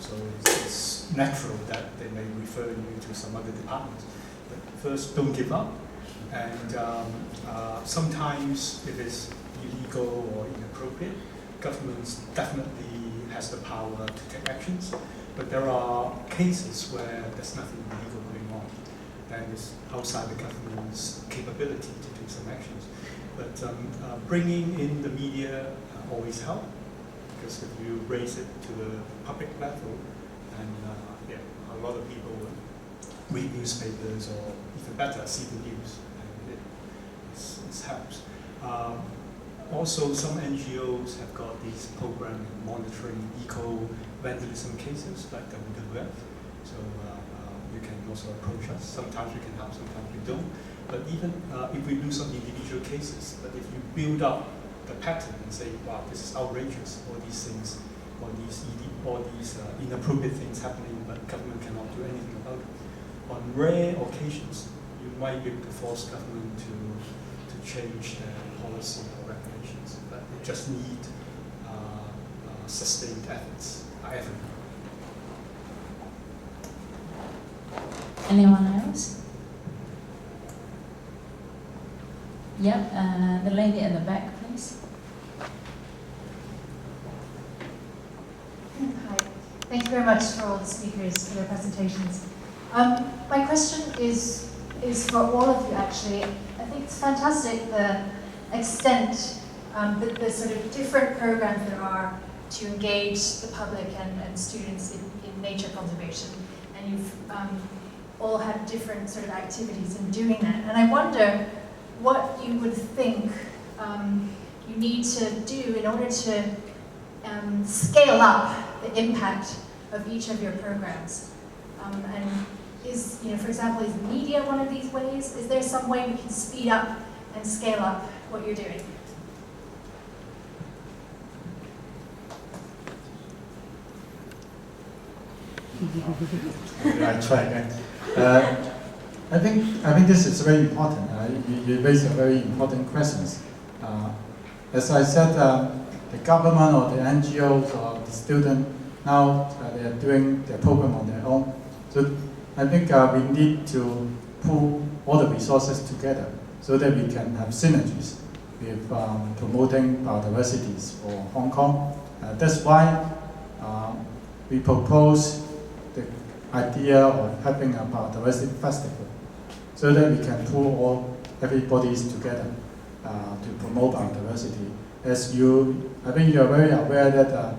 So it's natural that they may refer you to some other departments. But first, don't give up. And sometimes if it's illegal or inappropriate, governments definitely has the power to take actions. But there are cases where there's nothing illegal going on, and it's outside the government's capability to do some actions. But bringing in the media always helps, because if you raise it to the public level, and a lot of people will read newspapers or even better, see the news, and it helps. Also, some NGOs have got these programs monitoring eco-vandalism cases like WWF. So you can also approach us. Sometimes we can help, sometimes we don't. But even if we do some individual cases, but if you build up the pattern and say, wow, this is outrageous, all these things, all these inappropriate things happening, but government cannot do anything about it. On rare occasions, you might be able to force government to change their policy or regulations, but they just need sustained efforts. Anyone else? Yep, the lady at the back, please. Hi. Thank you very much for all the speakers for their presentations. My question is for all of you, actually. I think it's fantastic the extent, the sort of different programs there are to engage the public and students in nature conservation. And you've all had different sort of activities in doing that. And I wonder what you would think you need to do in order to scale up the impact of each of your programs. And is, for example, is media one of these ways? Is there some way we can speed up and scale up what you're doing? I try again. I think this is very important. You raise a very important questions. As I said, the government or the NGOs or the student now they are doing their program on their own. So I think we need to pull all the resources together so that we can have synergies with promoting biodiversity for Hong Kong. That's why we propose the idea of having a biodiversity festival, so that we can pull everybody's together to promote biodiversity. I think you are very aware that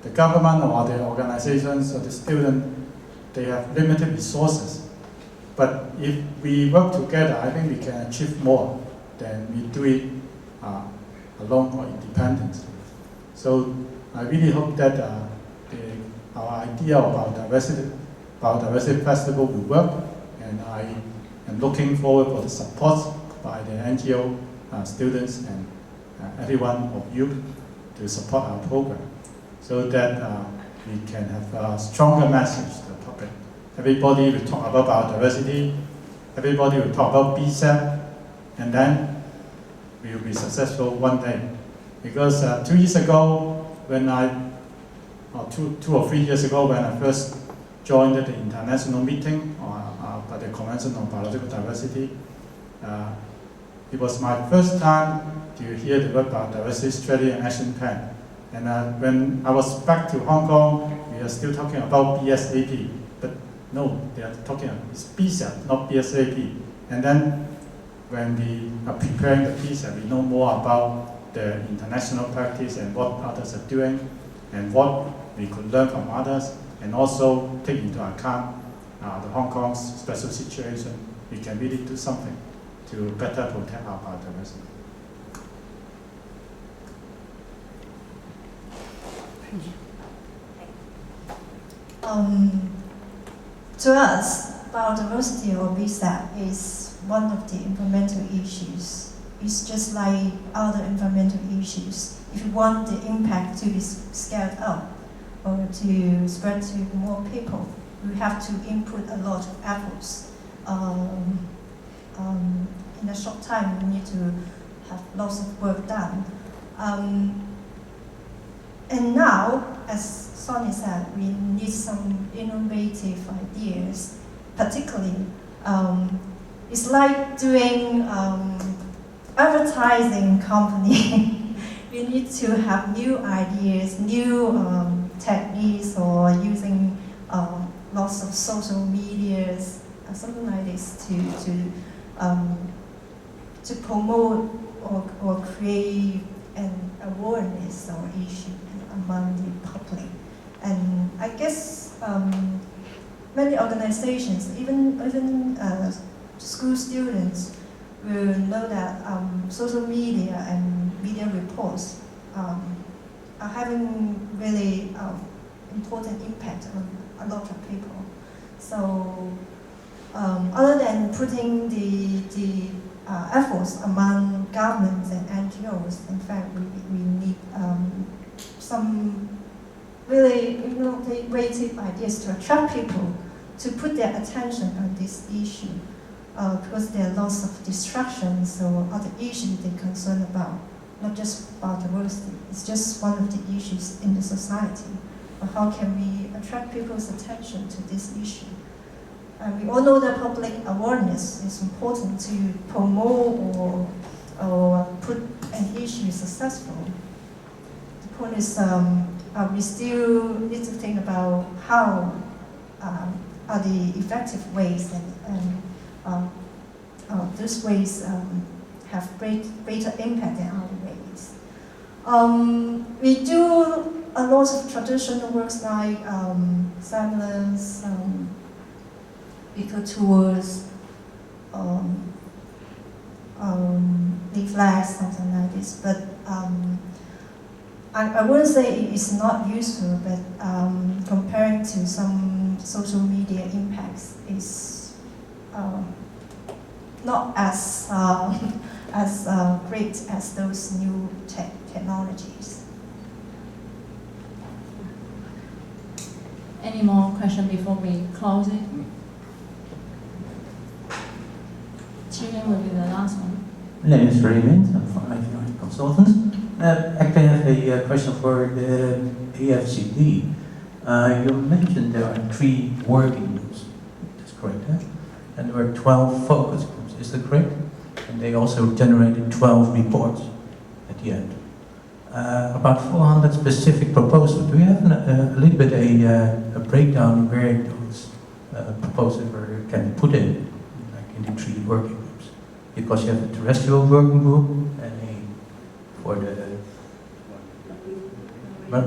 the government or the organizations or the student, they have limited resources. But if we work together, I think we can achieve more than we do it alone or independently. So I really hope that our idea of biodiversity festival will work, and I am looking forward for the support by the NGO, students, and everyone of you to support our program, so that we can have a stronger message to the public. Everybody will talk about biodiversity, everybody will talk about BSEP, and then we will be successful one day. Because 2 years ago, or 2 or 3 years ago, when I first joined the international meeting by the Convention on Biological Diversity, it was my first time to hear the word Biodiversity Strategy and Action Plan. And when I was back to Hong Kong, we are still talking about BSAP. But no, they are talking about it's BSAP, not BSAP. And then when we are preparing the BSAP, we know more about the international practice and what others are doing, and what we could learn from others, and also take into account the Hong Kong's special situation. We can really do something to better protect our biodiversity. To us, biodiversity or BSAP is one of the environmental issues. It's just like other environmental issues. If you want the impact to be scaled up or to spread to more people, you have to input a lot of efforts. In a short time, you need to have lots of work done. And now, as Tony said, we need some innovative ideas, particularly it's like doing advertising company. We need to have new ideas, new techniques, or using lots of social medias, something like this to promote or create an awareness or issue among the public. And I guess many organizations, even school students, will know that social media and media reports are having really important impact on a lot of people. So other than putting the efforts among governments and NGOs, in fact, we need some really innovative ideas to attract people to put their attention on this issue, because there are lots of distractions or other issues they're concerned about, not just biodiversity. It's just one of the issues in the society. But how can we attract people's attention to this issue? And we all know that public awareness is important to promote or put an issue successful. The point is, we still need to think about how are the effective ways, and those ways have greater impact than other ways. We do a lot of traditional works like seminars, eco tours, leaflets, something like this. But I wouldn't say it's not useful, but comparing to some social media impacts, is not as great as those new technologies. Any more questions before we close it? Chillian will be the last one. My name is Raymond, I'm from IVI Consultants. Actually, I have a question for the AFCD. You mentioned there are 3 working groups, that's correct, eh? And there were 12 focus groups, is that correct? And they also generated 12 reports at the end. About 400 specific proposals. Do you have a little bit a breakdown where those proposals can be put in, like in the 3 working groups? Because you have a terrestrial working group and for the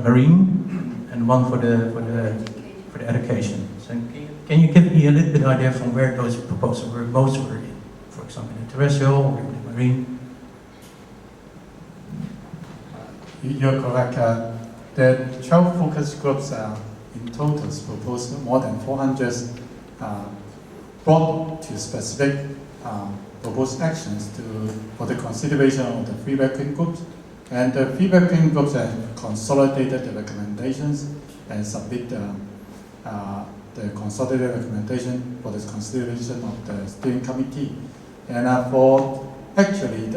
marine, and one for the education. So can you give me a little bit idea from where those proposals were most were in? For example, in the terrestrial or in the marine? You're correct. The 12 focus groups in total proposed more than 400 brought to specific proposed actions for the consideration of the 3 working groups. And the 3 working groups have consolidated the recommendations and submit the consolidated recommendation for the consideration of the steering committee. And actually,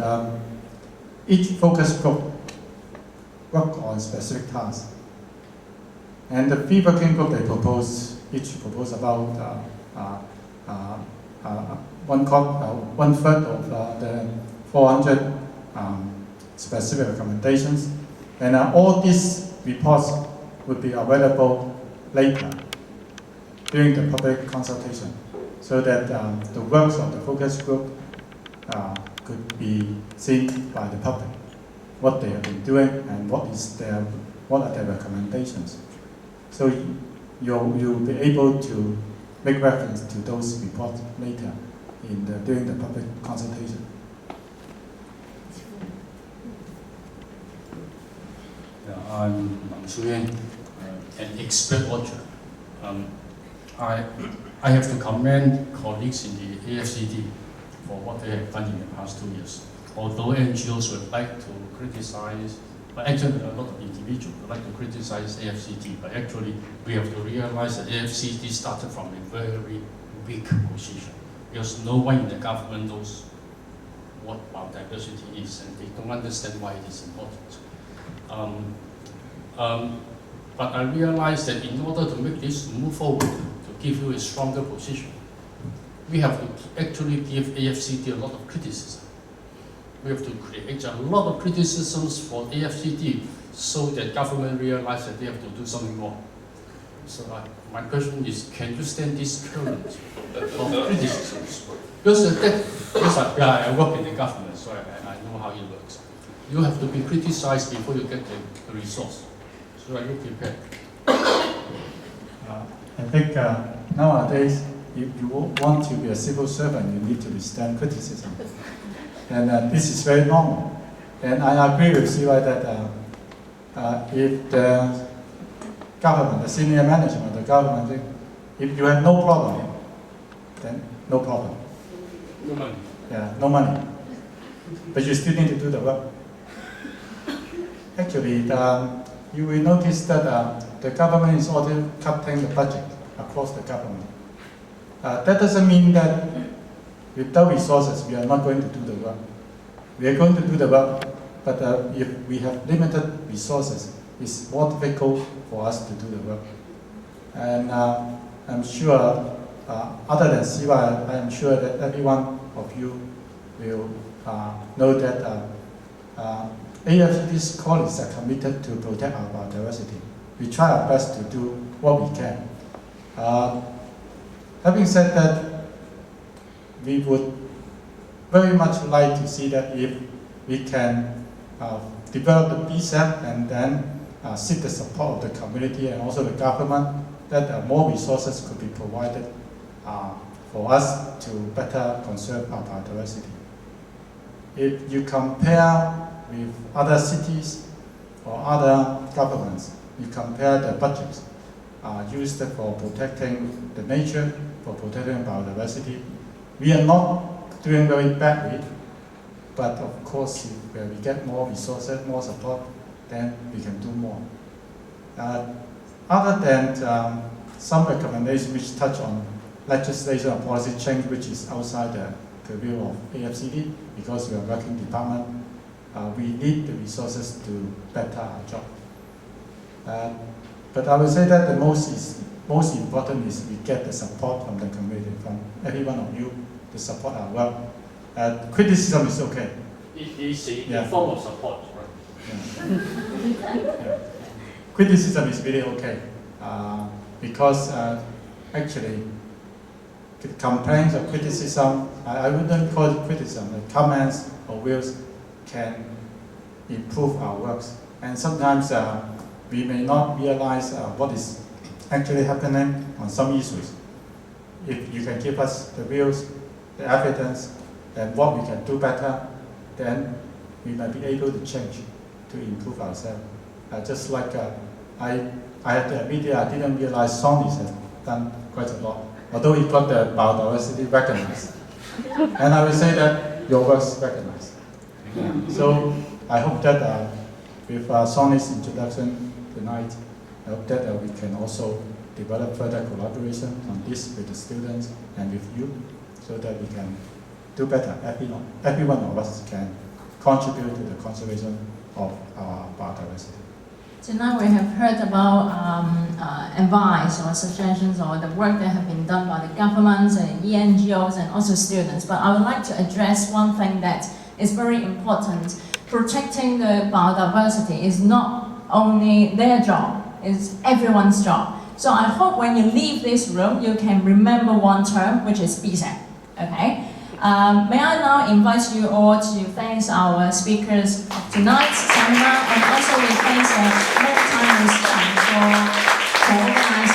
each focus group work on specific tasks. And the 3 working group each propose about one third of the 400 specific recommendations. And all these reports would be available later during the public consultation, so that the works of the focus group could be seen by the public, what they have been doing and what are their recommendations. So you'll be able to make reference to those reports later during the public consultation. Yeah, I'm Chillian, an expert watcher. I have to commend colleagues in the AFCD for what they have done in the past 2 years. Although NGOs would like to criticize, but actually a lot of individuals would like to criticize AFCD, but actually we have to realize that AFCD started from a very weak position, because no one in the government knows what biodiversity is, and they don't understand why it is important. But I realized that in order to make this move forward, to give you a stronger position, we have to actually give AFCD a lot of criticism. We have to create a lot of criticisms for AFCD so that government realizes that they have to do something more. So my question is, can you stand this current of criticisms? Because I work in the government, so I know how it works. You have to be criticized before you get the resource. So are you prepared? I think nowadays, if you want to be a civil servant, you need to withstand criticism. And this is very normal. And I agree with CY that if the government, the senior management of the government, if you have no problem, then no problem. No money. Yeah, no money. But you still need to do the work. Actually, you will notice that the government is already cutting the budget across the government. That doesn't mean that without resources, we are not going to do the work. We are going to do the work, but if we have limited resources, it's more difficult for us to do the work. And I'm sure, other than CY, I'm sure that every one of you will know that AFCD's colleagues are committed to protect our biodiversity. We try our best to do what we can. Having said that, we would very much like to see that if we can develop the BSAP and then seek the support of the community and also the government, that more resources could be provided for us to better conserve our biodiversity. If you compare with other cities or other governments, you compare the budgets used for protecting the nature, for protecting biodiversity, we are not doing very badly, but of course, if we get more resources, more support, then we can do more. Other than some recommendations which touch on legislation or policy change, which is outside the purview of AFCD, because we are working department, we need the resources to better our job. But I would say that the most important is we get the support from the community, from every one of you to support our work. Criticism is okay. It is a form of support, right? Yeah. Criticism is really okay because actually complaints or criticism, I wouldn't call it criticism, the comments or views can improve our works. And sometimes we may not realize what is actually happening on some issues. If you can give us the views, the evidence, and what we can do better, then we might be able to change, to improve ourselves. Just like I have to admit I didn't realize Sony's has done quite a lot, although it got the biodiversity recognized. And I will say that your work's recognized. So I hope that with Sony's introduction tonight, I hope that we can also develop further collaboration on this with the students and with you, so that we can do better. Every one of us can contribute to the conservation of our biodiversity. Tonight we have heard about advice or suggestions or the work that have been done by the governments and NGOs and also students. But I would like to address one thing that is very important. Protecting the biodiversity is not only their job, it's everyone's job. So I hope when you leave this room, you can remember one term, which is BSAP. Okay? May I now invite you all to thank our speakers of tonight's seminar, and also we thank Maritime Research for organizing